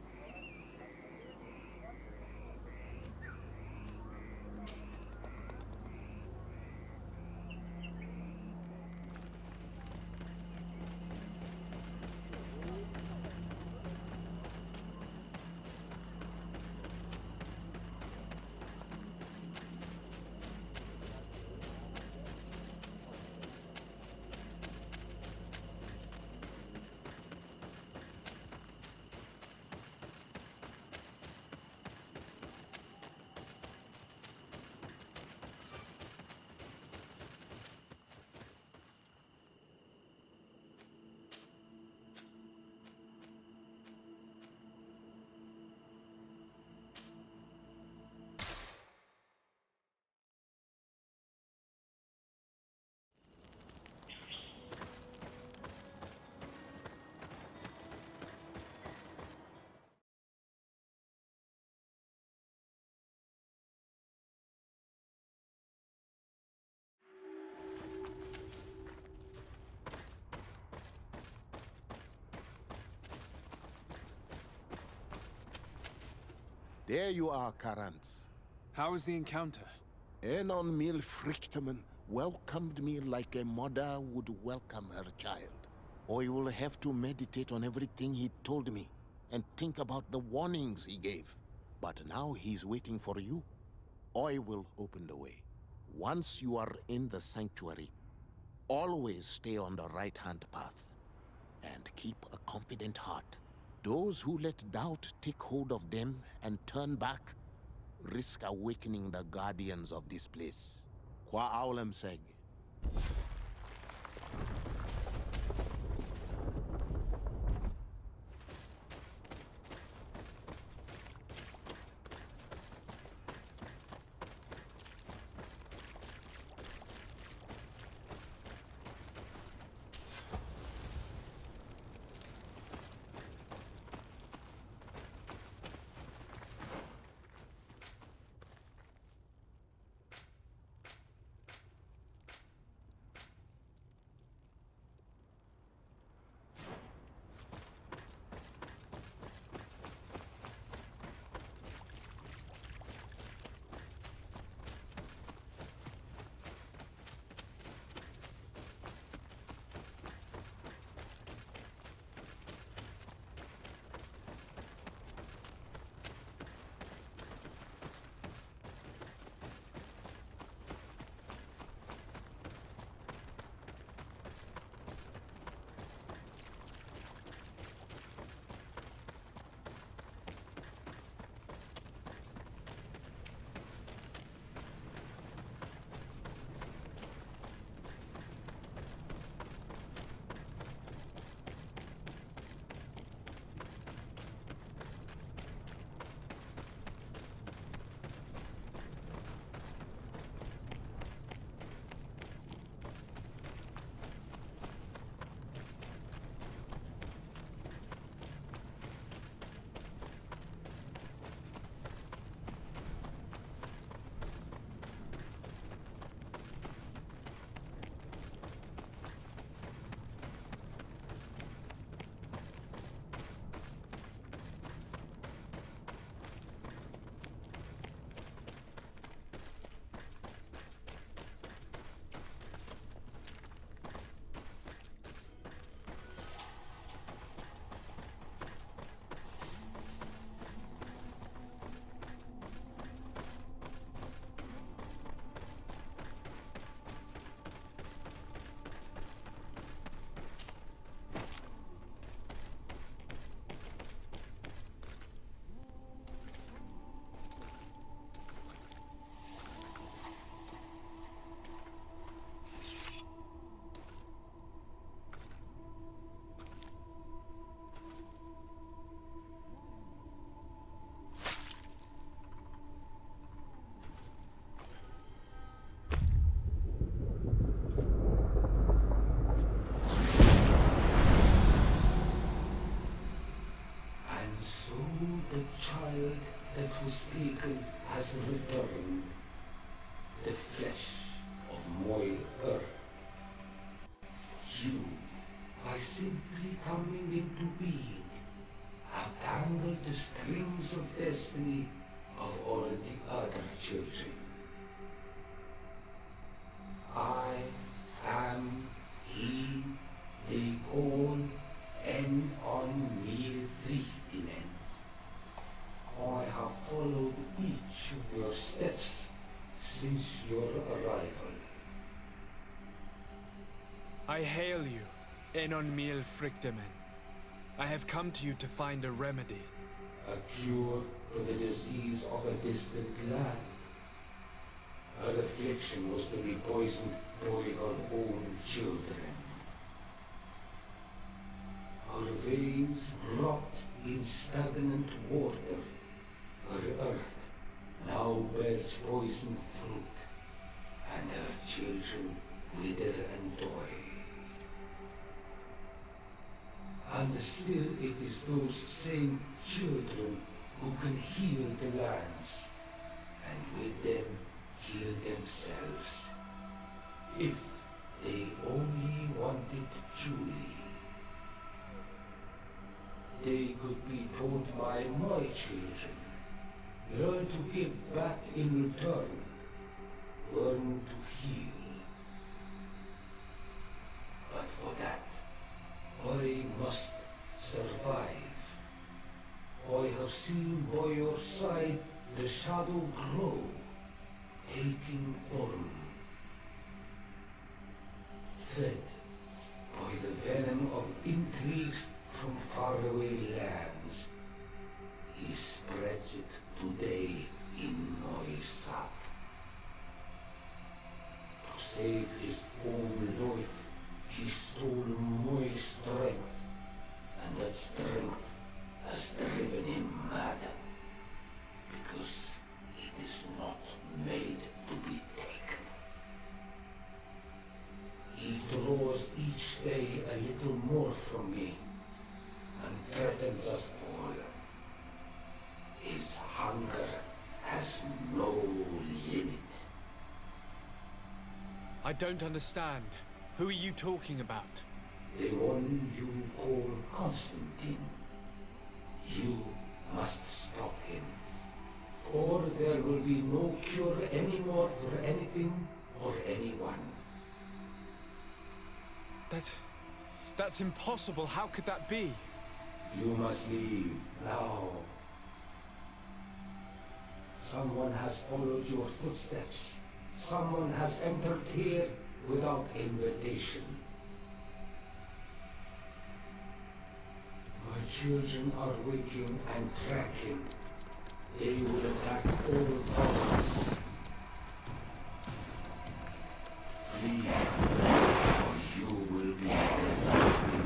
There you are, Karant. How was the encounter? Enon Miel Frichtemann welcomed me like a mother would welcome her child. I will have to meditate on everything he told me and think about the warnings he gave. But now he's waiting for you. I will open the way. Once you are in the sanctuary, always stay on the right-hand path and keep a confident heart. Those who let doubt take hold of them and turn back risk awakening the guardians of this place. Qua aulem seg. the child that was taken has returned. The flesh of my earth. You, by simply coming into being, have tangled the strings of destiny of all the other children. I am he they call en on mir Frichtinen. I have followed each of your steps since your arrival. I hail you, Enon Mil Frichtemen. I have come to you to find a remedy. A cure for the disease of a distant land. Her affliction was to be poisoned by her own children. Her veins rot in stagnant water. Her earth now bears poisoned fruit, and her children wither and die. And still it is those same children who can heal the lands, and with them heal themselves, if they only wanted truly. They could be taught by my children, learn to give back in return, learn to heal. But for that, I must survive. I have seen by your side the shadow grow, taking form. Fed by the venom of intrigues from faraway lands, he spreads it today in my sap. To save his own life, he stole my strength, and that strength has driven him mad, because it is not made to be taken. He draws each day a little more from me, and threatens us all. His hunger has no limit. I don't understand. Who are you talking about? The one you call Constantin. You must stop him, or there will be no cure anymore for anything or anyone. That's impossible. How could that be? You must leave now. Someone has followed your footsteps. Someone has entered here without invitation. My children are waking and tracking. They will attack all followers. Flee, or you will be dead.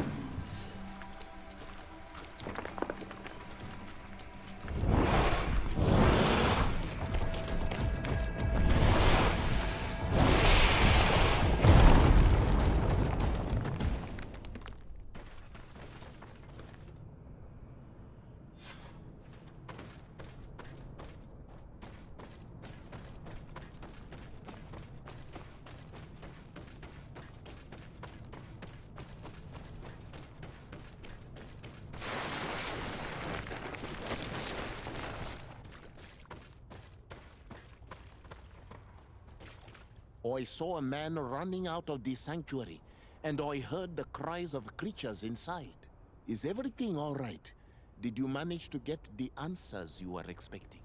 I saw a man running out of the sanctuary, and I heard the cries of creatures inside. Is everything all right? Did you manage to get the answers you were expecting?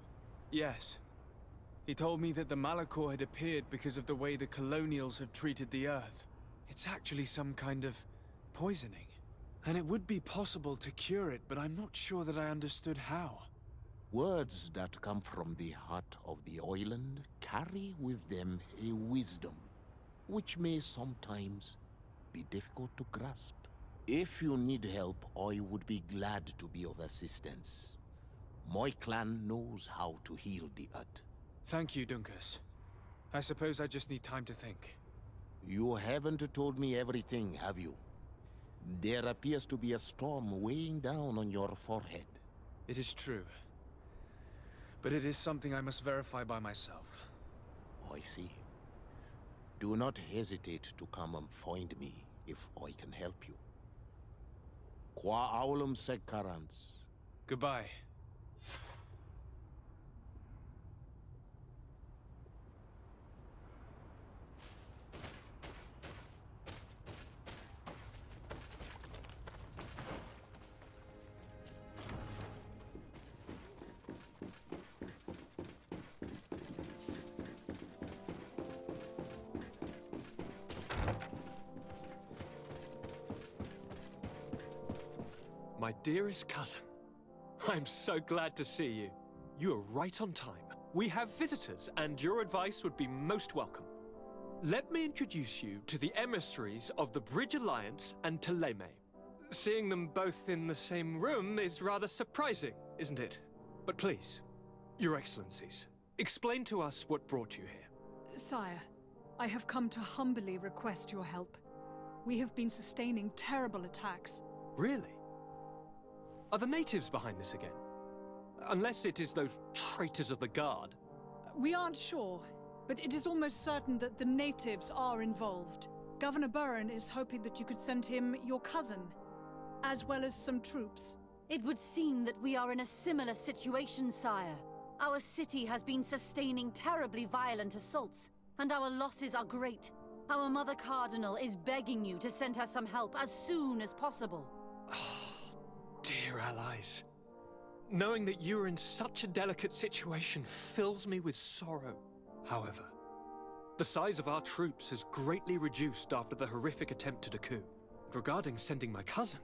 Yes. He told me that the Malachor had appeared because of the way the colonials have treated the Earth. It's actually some kind of poisoning. And it would be possible to cure it, but I'm not sure that I understood how. Words that come from the heart of the island carry with them a wisdom, which may sometimes be difficult to grasp. If you need help, I would be glad to be of assistance. My clan knows how to heal the Earth. Thank you, Dunkus. I suppose I just need time to think. You haven't told me everything, have you? There appears to be a storm weighing down on your forehead. It is true. but it is something I must verify by myself. I see. Do not hesitate to come and find me if I can help you. Qua aulum secarans. Goodbye. My dearest cousin, I'm so glad to see you. You are right on time. We have visitors, and your advice would be most welcome. Let me introduce you to the emissaries of the Bridge Alliance and Teleme. Seeing them both in the same room is rather surprising, isn't it? But please, Your Excellencies, explain to us what brought you here. Sire, I have come to humbly request your help. We have been sustaining terrible attacks. Really? Are the natives behind this again? Unless it is those traitors of the Guard. We aren't sure, but it is almost certain that the natives are involved. Governor Burren is hoping that you could send him your cousin, as well as some troops. It would seem that we are in a similar situation, sire. Our city has been sustaining terribly violent assaults, and our losses are great. Our Mother Cardinal is begging you to send her some help as soon as possible. Dear allies, knowing that you are in such a delicate situation fills me with sorrow. However, the size of our troops has greatly reduced after the horrific attempt at a coup. Regarding sending my cousin,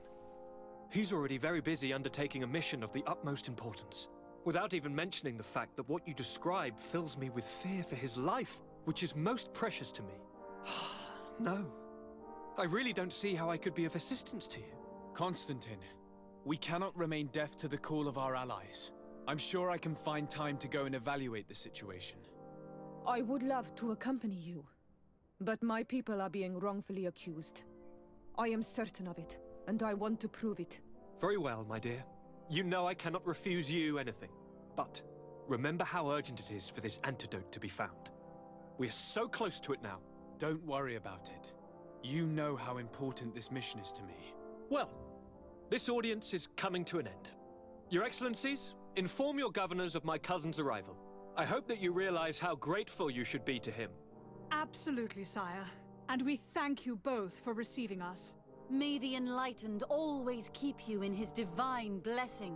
he's already very busy undertaking a mission of the utmost importance, without even mentioning the fact that what you described fills me with fear for his life, which is most precious to me. No, I really don't see how I could be of assistance to you. Constantin, we cannot remain deaf to the call of our allies. I'm sure I can find time to go and evaluate the situation. I would love to accompany you, but my people are being wrongfully accused. I am certain of it, and I want to prove it. Very well, my dear. You know I cannot refuse you anything. But remember how urgent it is for this antidote to be found. We're so close to it now. Don't worry about it. You know how important this mission is to me. Well, this audience is coming to an end. Your Excellencies, inform your governors of my cousin's arrival. I hope that you realize how grateful you should be to him. Absolutely, sire. And we thank you both for receiving us. May the Enlightened always keep you in his divine blessing.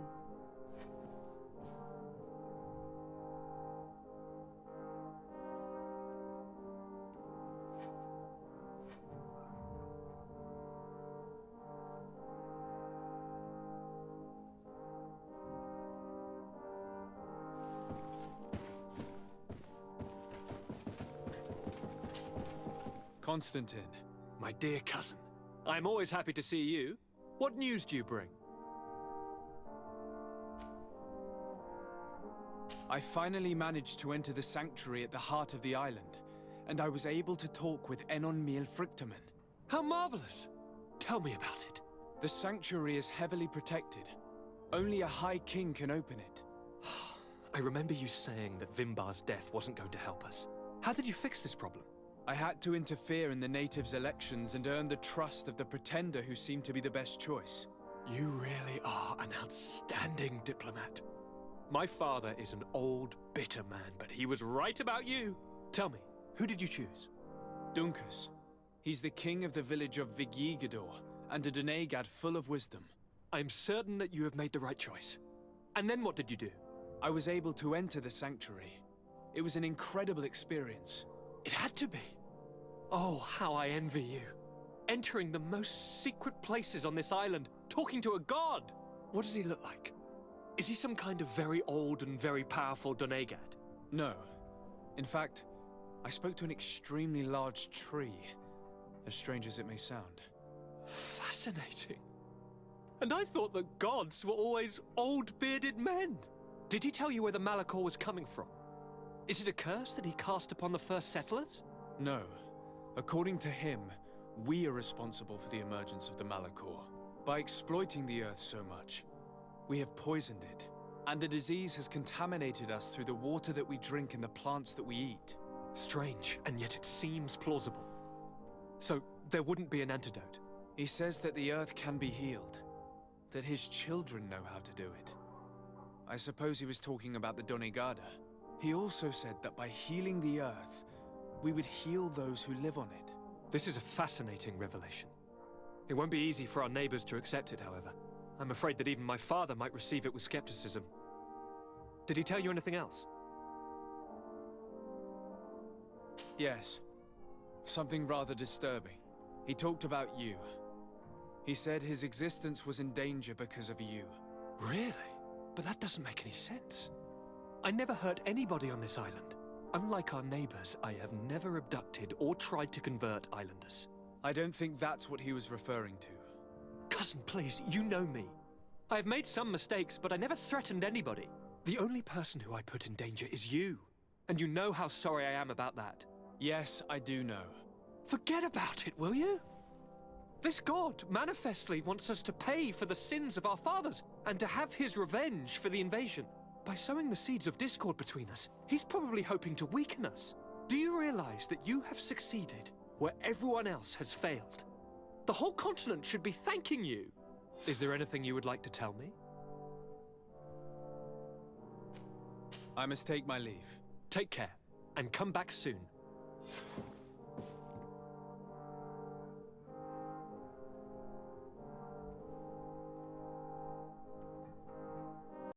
Constantin. My dear cousin, I'm always happy to see you. What news do you bring? I finally managed to enter the sanctuary at the heart of the island, and I was able to talk with Enon Miel Frictamen. How marvelous! Tell me about it. The sanctuary is heavily protected. Only a High King can open it. I remember you saying that Vimbar's death wasn't going to help us. How did you fix this problem? I had to interfere in the natives' elections and earn the trust of the pretender who seemed to be the best choice. You really are an outstanding diplomat. My father is an old, bitter man, but he was right about you. Tell me, who did you choose? Duncus. He's the king of the village of Vigigador, and a Donegad full of wisdom. I'm certain that you have made the right choice. And then what did you do? I was able to enter the sanctuary. It was an incredible experience. It had to be. Oh, how I envy you. Entering the most secret places on this island, talking to a god. What does he look like? Is he some kind of very old and very powerful Donegad? No. In fact, I spoke to an extremely large tree, as strange as it may sound. Fascinating. And I thought that gods were always old, bearded men. Did he tell you where the Malachor was coming from? Is it a curse that he cast upon the first settlers? No. According to him, we are responsible for the emergence of the Malachor. By exploiting the Earth so much, we have poisoned it, And the disease has contaminated us through the water that we drink and the plants that we eat. Strange, and yet it seems plausible. So, there wouldn't be an antidote? He says that the Earth can be healed. That his children know how to do it. I suppose he was talking about the Donegada. He also said that by healing the Earth, we would heal those who live on it. This is a fascinating revelation. It won't be easy for our neighbors to accept it, however. I'm afraid that even my father might receive it with skepticism. Did he tell you anything else? Yes. Something rather disturbing. He talked about you. He said his existence was in danger because of you. Really? But that doesn't make any sense. I never hurt anybody on this island. Unlike our neighbors, I have never abducted or tried to convert islanders. I don't think that's what he was referring to. Cousin, please, you know me. I have made some mistakes, but I never threatened anybody. The only person who I put in danger is you. And you know how sorry I am about that. Yes, I do know. Forget about it, will you? This god manifestly wants us to pay for the sins of our fathers and to have his revenge for the invasion. By sowing the seeds of discord between us, he's probably hoping to weaken us. Do you realize that you have succeeded where everyone else has failed? The whole continent should be thanking you. Is there anything you would like to tell me? I must take my leave. Take care, and come back soon.